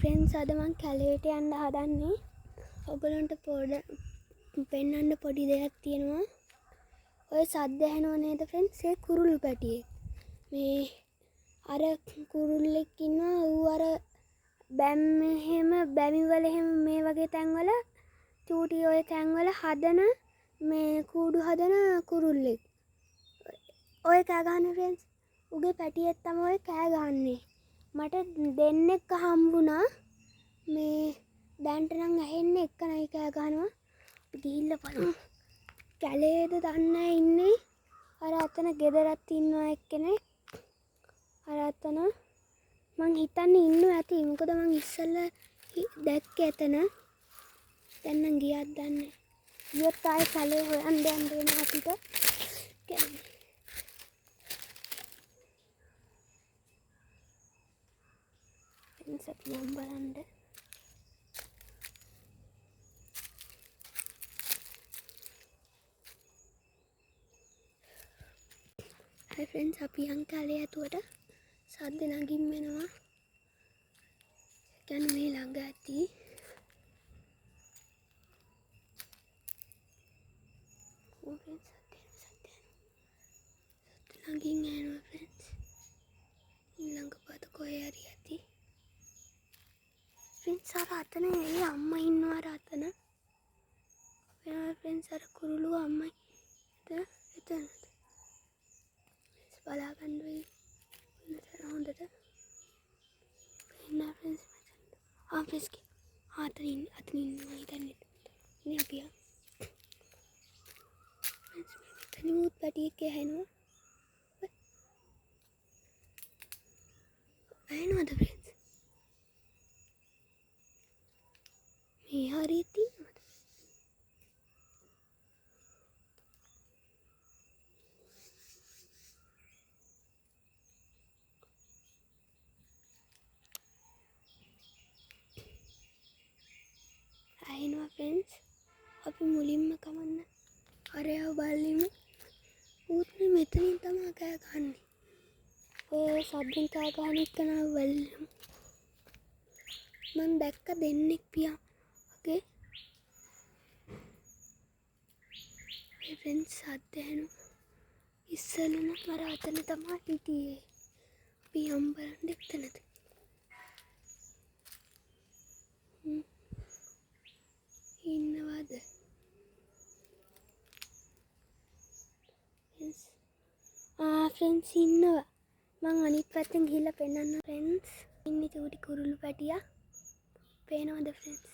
Friends අද මං කැලේට යන්න හදන්නේ. ඔයගලන්ට පෙන්වන්න පොඩි දෙයක් තියෙනවා. ඔය සද්ද ඇහෙනව නේද ෆ්‍රෙන්ඩ්ස්? ඒ කුරුළු පැටියෙක්. මේ අර කුරුල්ලෙක් ඉන්නවා. ඌ අර බැමිවල එහෙම මේ වගේ තැන්වල චූටි ඔය තැන්වල හදන මේ කූඩු හදන කුරුල්ලෙක්. ඔය කෑ ගහන ෆ්‍රෙන්ඩ්ස්. උගේ පැටියෙක් තමයි ඔය කෑ ගහන්නේ. මට දෙන්නෙක් හම්බුණා. මේ දැන්ට නම් ඇහෙන්නේ එක්කනයි කෑ ගහනවා. අපි ගිහිල්ලා බලමු. කැලේද දන්නේ ඉන්නේ. අර අතන ගෙදරත් ඉන්නවා එක්කෙනෙක්. අර අතන මං හිතන්නේ ඉන්නවා ඇති. මොකද මං ඉස්සෙල්ලා දැක්කේ එතන. දැන් නම් ගියත් දන්නේ. ගියත් ආයේ කැලේ හොයන්න යන්න වෙනවා අපිට. සතියම් බලන්න. හයි ෆ්‍රෙන්ඩ්ස් අපි යන් කැලේ ඇතුවට සද්ද නගින් වෙනවා. කියන්නේ මේ ළඟ ඇති. ඕ ෆ්‍රෙන්ඩ්ස් සද්ද නගින් යනවා ෆ්‍රෙන්ඩ්ස්. ඊළඟ පාත කොහේ හරි ඇති. ෆ්‍රෙන්ඩ්ස් අර අතන ඒ අම්මා ඉන්නවා අර අතන. ෆ්‍රෙන්ඩ්ස් අර කුරුළු අම්මයි එතන. බලාගන්න වෙයි. හොඳට. එන්න ෆ්‍රෙන්ඩ්ස් මෙතන. ෆ්‍රෙන්ඩ්ස් අතන ඉන්නවා හිතන්නේ. ඉතින් අපි යමු. ෆ්‍රෙන්ඩ්ස් මෙතන මුත් පැටියෙක් ඇහෙනවා. ඇහෙනවද ෆ්‍රෙන්ඩ්ස්? මේ හරියට තියෙනවද? ඇහෙනවා ෆ්‍රෙන්ඩ්ස්. අපි මුලින්ම කමන්න අරයව බලමු. ඌත් මෙතනින් තමයි කෑ ගහන්නේ. ඔය සද්දෙන් කෑ ගහන එක නම බලමු. මම දැක්ක දෙන්නෙක් පියා. Okay. Hey friends, සද්ද ඇහෙනවා. ඉස්සෙල්ලම මර අතන තමයි හිටියේ. අපි යම් බලන්න එතනද. ඉන්නවද? ෆ්‍රෙන්ඩ්ස් ඉන්නවා. මං අනිත් පැත්තෙන් ගිහිල්ලා පෙන්නන්න ෆ්‍රෙන්ඩ්ස්. ඉන්නේ චූටි කුරුළු පැටියා. පේනවද ෆ්‍රෙන්ඩ්ස්?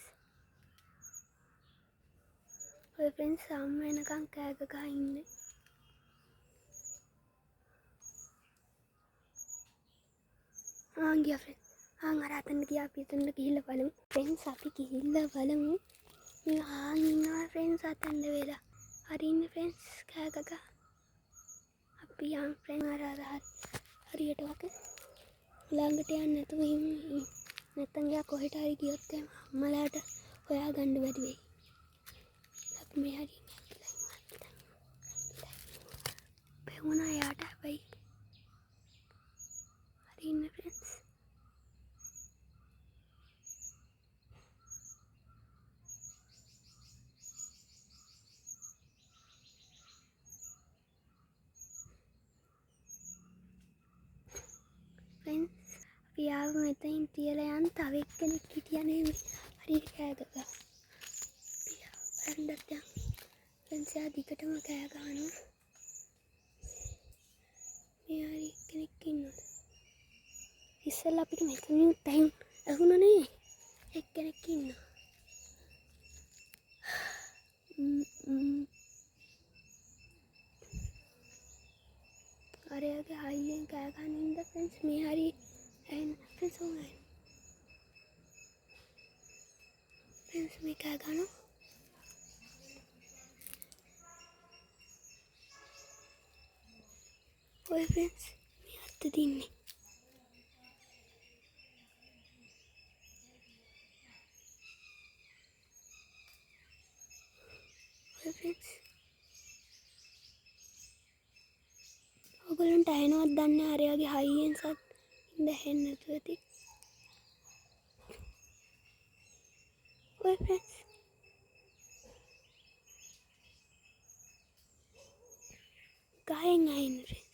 ඔය ෆ්‍රෙන්ඩ්ස් සාම වෙනකන් කෑ ගහ ඉන්නේ. ගියා ෆ්‍රෙන්ඩ්ස්. අර අතන ගියා. අපි එතනට ගිහිල්ලා බලමු. ෆ්‍රෙන්ඩ්ස් අපි ගිහිල්ලා බලමු. මේ ඉන්නවා ෆ්‍රෙන්ඩ්ස් අතන වෙලා. හරි ඉන්නේ ෆ්‍රෙන්ඩ්ස් කෑ ගහ. අපි යම් ෆ්‍රෙන්ඩ් හරියට වගේ ළඟට යන්න නැතුව නැත්තම් යා කොහෙට හරි ගියොත් එහෙම අම්මලාට හොයාගන්න බැරි වෙයි. අපි මේ හරි පෙවුනා යාට හැබැයි හරි ඉන්න ෆ්‍රෙන්ඩ්ස්. ෆ්‍රෙන්ඩ්ස් අපි ආව මෙතනින් තියලා යන්න තව එක්කෙනෙක් හිටියා නේ හරියට කෑ ගහලා. අපි යන්න ෆ්‍රෙන්ඩ්ස් යා දිගටම කෑ ගහනවා. මේ හරි එක්කෙනෙක් ඉන්නවද? ඉස්සෙල්ලා අපිට මෙතනින් ඇහුණා නේ එක්කෙනෙක් ඉන්නවා. අරයාගේ හයියෙන් කෑ ගහන ඉඳ ෆ්‍රෙන්ඩ්ස් මේ හරි ඇහෙන ෆ්‍රෙන්ඩ්ස් ඕනයි. ෆ්‍රෙන්ඩ්ස් මේ කෑ ගහනවා. ඔය ෆ්‍රෙන්ඩ්ස් මේ අත්ත තින්නේ. ඔය ෆ්‍රෙන්ඩ්ස් ඔයගොල්ලන්ට ඇහෙනවද දන්නේ අරයාගේ හයියෙන් සත් ඉඳ ඇහෙන්නේ නැතුව ඇති. 10න් අයින් ෆ්‍රෙන්ඩ්ස්.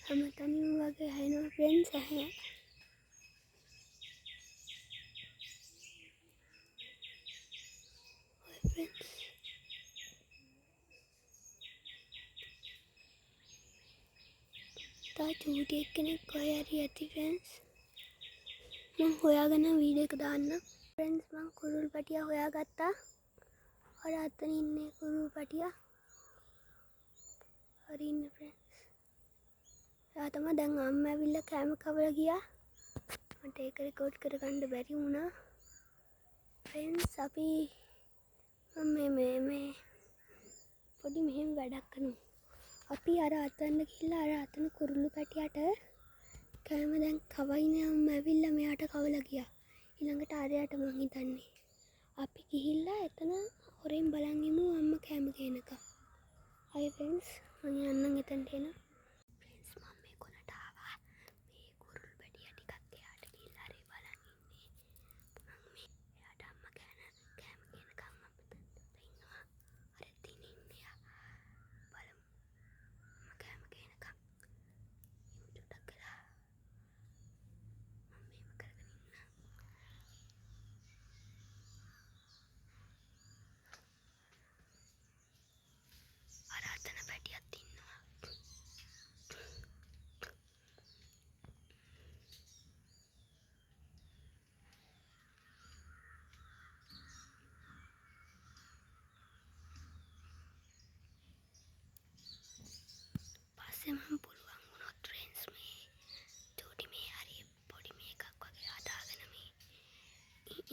හැමතැනින්ම වගේ ඇහෙනවා ෆ්‍රෙන්ඩ්ස් ඇහැ. ඔය ෆ්‍රෙන්ඩ්ස් තා චූටි එක්කෙනෙක් කොහේ හරි ඇති ෆ්‍රෙන්ඩ්ස්. මම හොයාගෙන වීඩියෝ එක දාන්නම්. ෆ්‍රෙන්ඩ්ස් මම කුරුල් පැටියා හොයාගත්තා. අර අතන ඉන්නේ කුරුල් පැටියා. හරි ඉන්නේ ෆ්‍රෙන්ඩ්ස්. එයා තමයි දැන් අම්මා ඇවිල්ලා කෑම කවලා ගියා. මට ඒක රෙකෝඩ් කරගන්න බැරි වුණා. ෆ්‍රෙන්ඩ්ස් අපි මේ පොඩි මෙහෙම වැඩක් කරමු. අපි අර අතන ගිහිල්ලා අර අතන කුරුළු පැටියට කෑම දැන් කවයිනේ අම්මා ඇවිල්ලා මෙයාට කවලා ගියා. ඊළඟට අරයට මං හිතන්නේ අපි ගිහිල්ලා එතන හොරෙන් බලන් ඉමු අම්මා කෑම ගේනකම්. හයි ෆ්‍රෙන්ඩ්ස් මං යන්නම් එතනට එන. ෆ්‍රෙන්ඩ්ස් මම මේ කොනට ආවා. මේ කුරුළු පැටියා ටිකක් එයාට ගිහිල්ලා අරේ බලන් ඉන්නේ. මං මේ එයාට අම්මා කෑම ගේනකම් අපි ඉන්නවා. අර තින් ඉන්නේ යා. බලමු. අම්මා කෑම ගේනකම්. ඉමු චුට්ටක් වෙලා. මම මේව කරගෙන ඉන්න. අර අතන පැටියත් ඉන්නවා. පස්සේ මම පුළුවන් වුණොත් ෆ්‍රෙන්ඩ්ස් මේ චූටි මේ හරි පොඩි මේකක් වගේ හදාගෙන මේ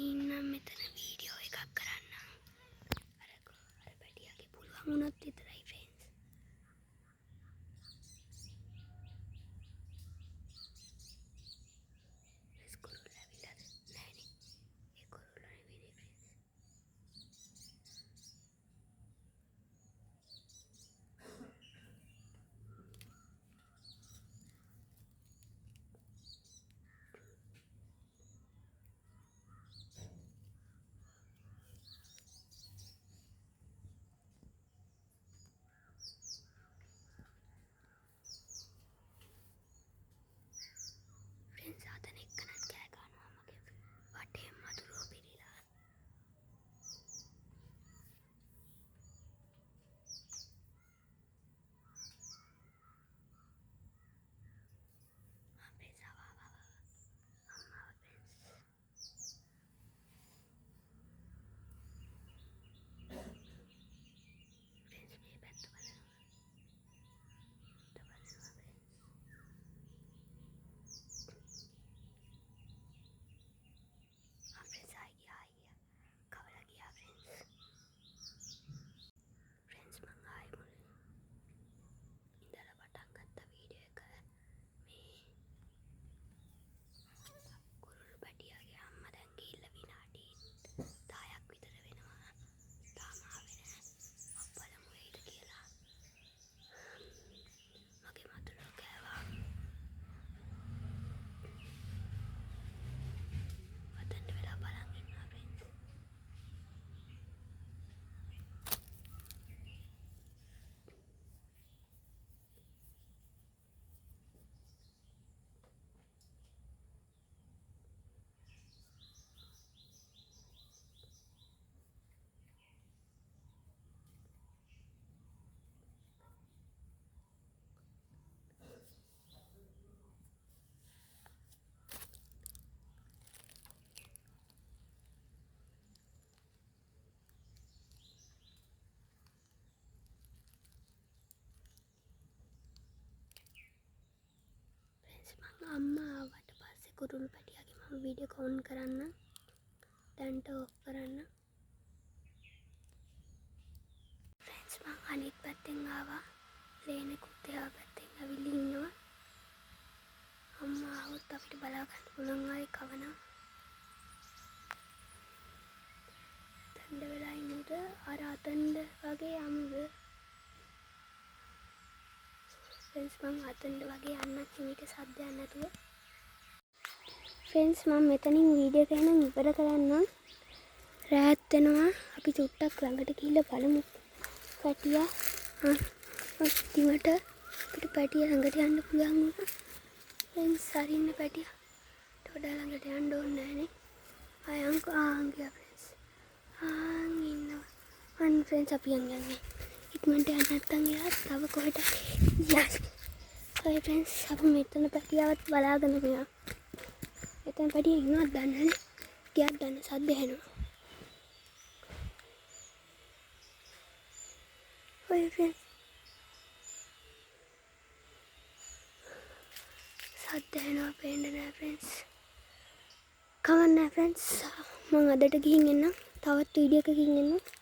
ඉන්නම් මෙතන වීඩියෝ එකක් කරන්නම්. අර පැටියාගේ පුළුවන් වුණොත් විතරයි ෆ්‍රෙන්ඩ්ස්. කුරුල්ල ඇවිල්ලාද? නෑනේ. ඒ කුරුල්ල නෙවෙයි ෆ්‍රෙන්ඩ්ස්. ෆ්‍රෙන්ඩ්ස් අතන එක්කනත් කෑ ගන්නවා මගේ වටේ මధుරෝ පිරීලා. අපේ සවාව අම්මාව ෆ්‍රෙන්ඩ්ස්. ෆ්‍රෙන්ඩ්ස් මේ පැත්ත බලනවා. ෆ්‍රෙන්ඩ්ස්. ෆ්‍රෙන්ඩ්ස් ආයි ගියා කවලා ගියා ෆ්‍රෙන්ඩ්ස්. ෆ්‍රෙන්ඩ්ස් මං ආයි මුලින් ඉඳලා පටන් ගත්ත වීඩියෝ එක මේ කුරුළු පැටියාගේ අම්මා දැන් ගිහිල්ලා විනාඩි 10ක් විතර වෙනවා. තාම ආවේ නෑ. බලමු එයිද කියලා. මගේ මතුරුව කෑවා. වතෙන්ට වෙලා බලන් ඉන්නවා ෆ්‍රෙන්ඩ්ස්. මං අම්මා ආවට පස්සේ කුරුළු පැටියාගේ මම වීඩියෝ ඔන් කරන්න. දැන්ට ඔෆ් කරන්න. ෆ්‍රෙන්ඩ්ස් මං අනිත් පැත්තෙන් ආවා. ලේනෙකුත් එහා පැත්තෙන් ඇවිල්ලා ඉන්නවා. අම්මා ආවොත් අපිට බලා ගන්න පුළුවන් ආයි කවනවා. තණ්ඩ වෙලා ඉන්නට අර අතන්ද වගේ යමුද? ෆ්‍රෙන්ඩ්ස් මම අතනට වගේ යන්න කිමිට සද්දයක් නැතුව. ෆ්‍රෙන්ඩ්ස් මම මෙතනින් වීඩියෝ එක එහෙනම් ඉවර කරන්නම්. රාත් වෙනවා. අපි චුට්ටක් ළඟට ගිහිල්ලා බලමු. පැටියා අන්තිමට අපිට පැටියා ළඟට යන්න පුළුවන් වුණා. ෆ්‍රෙන්ඩ්ස් අරින්න පැටියා. වඩා ළඟට යන්න ඕනේ නැහනේ. ආංගියා ෆ්‍රෙන්ඩ්ස්. ඉන්නවා. ෆ්‍රෙන්ඩ්ස් අපි යන්නේ. ඉක්මනට යන්න නැත්නම් එයා තව කොහෙට යන්නේ. හයි ෆ්‍රෙන්ඩ්ස් අපි මෙතන පැටියාවත් බලාගෙන ඉන්නවා. එතන පැටියා ඉන්නවද දන්නේ නැහැ. ගියක් ගන්න සද්ද ඇහෙනවා. හයි ෆ්‍රෙන්ඩ්ස්. සද්ද ඇහෙනවා පේන්නේ නැහැ ෆ්‍රෙන්ඩ්ස්. කවන්න නැහැ ෆ්‍රෙන්ඩ්ස්. මම අදට ගිහින් එන්නම්. තවත් වීඩියෝ එකකින් එන්නම්.